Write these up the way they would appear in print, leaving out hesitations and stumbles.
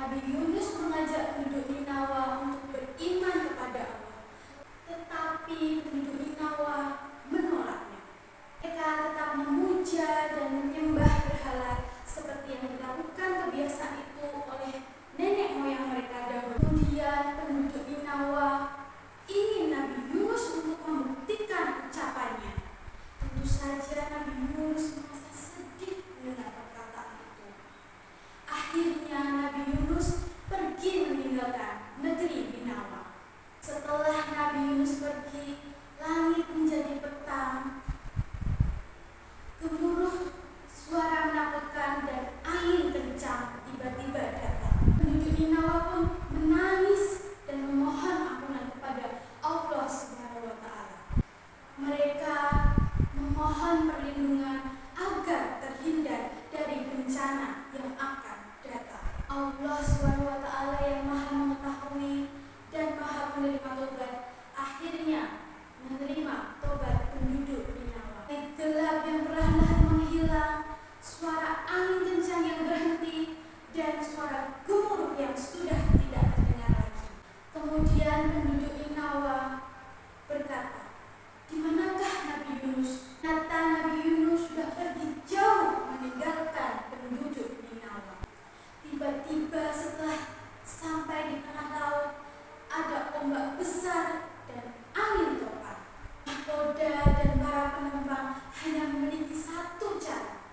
Nabi Yunus mengajak penduduk Ninawa untuk beriman kepada Allah, tetapi penduduk Ninawa menolaknya. Mereka tetap memuja dan menyembah berhala seperti yang dilakukan kebiasaan itu oleh nenek moyang mereka dahulu. Kemudian penduduk Ninawa ingin Nabi Yunus untuk membuktikan ucapannya. Tentu saja Nabi Yunus merasa sedih mendengar perkataan itu. Akhirnya Nabi Yunus pergi meninggalkan negeri Ninawa. Setelah Nabi Yunus pergi, langit menjadi petang, gemuruh suara menakutkan dan angin kencang tiba-tiba datang. Penduduk Ninawa pun menangis dan memohon ampunan kepada Allah Subhanahu wa Ta'ala. Mereka memohon perlindungan agar terhindar dari bencana yang akan datang. Allah Subhanahu wa Ta'ala yang Maha mengetahui dan Maha menerima tobat akhirnya menerima tobat penduduk Ninawa. Gelap yang perlahan-lahan menghilang, suara angin kencang yang berhenti, dan suara gemuruh yang sudah tidak terdengar lagi. Kemudian penduduk Ninawa berkata, "Di manakah Nabi Yunus?" Ternyata Nabi Yunus sudah pergi jauh meninggalkan penduduk Ninawa. Tiba-tiba setelah sampai di tengah laut, ada ombak besar dan angin topan. Nahkoda dan para penumpang hanya memiliki satu cara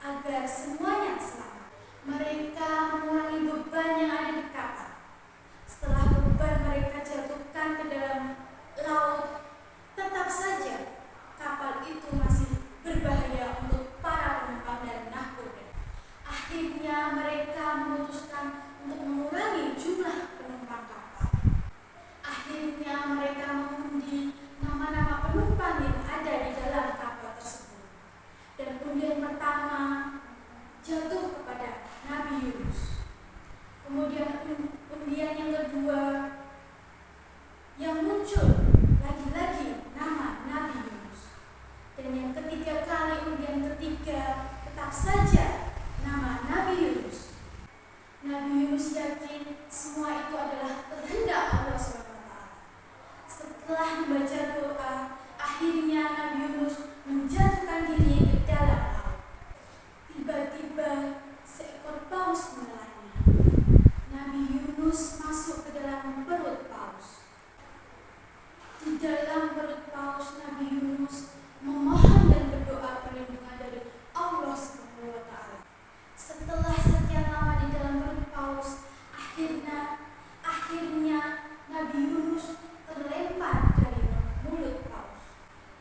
agar semuanya selamat. Mereka mengurangi beban yang ada di kapal. Setelah beban mereka jatuhkan ke dalam laut, tetap saja kapal itu masih berbahaya untuk para penumpang dan nahkoda. Akhirnya mereka memutuskan untuk mengurangi jumlah penumpang kapal. Akhirnya mereka mengundi nama-nama penumpang yang ada di dalam kapal tersebut. Dan undian pertama jatuh kepada Nabi Yunus. Kemudian undian yang kedua yang muncul lagi-lagi nama Nabi Yunus. Dan yang ketiga kali, undian ketiga, tetap saja nama Nabi Yunus. Nabi Yunus yakin semua itu adalah kehendak Allah SWT. Setelah membaca doa, akhirnya Nabi Yunus menjatuhkan diri ke dalam laut. Tiba-tiba seekor paus menelannya. Nabi Yunus masuk ke dalam perut paus. Di dalam perut paus, Nabi Yunus memohon dan berdoa perlindungan dari Allah Subhanahu wa Ta'ala. Setelah sekian lama di dalam perut paus, akhirnya Nabi Yunus terlempar dari mulut paus.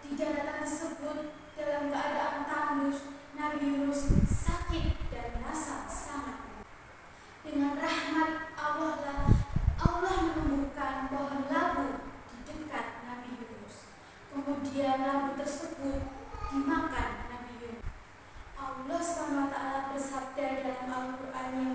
Di daratan tersebut, dalam keadaan tandus, Nabi Yunus sakit dan merasa sangat. Dengan rahmat Allah menumbuhkan pohon labu di dekat Nabi Yunus. Kemudian labu tersebut dimakan Nabi Yunus. Allah SWT bersabda dalam Al-Quran yang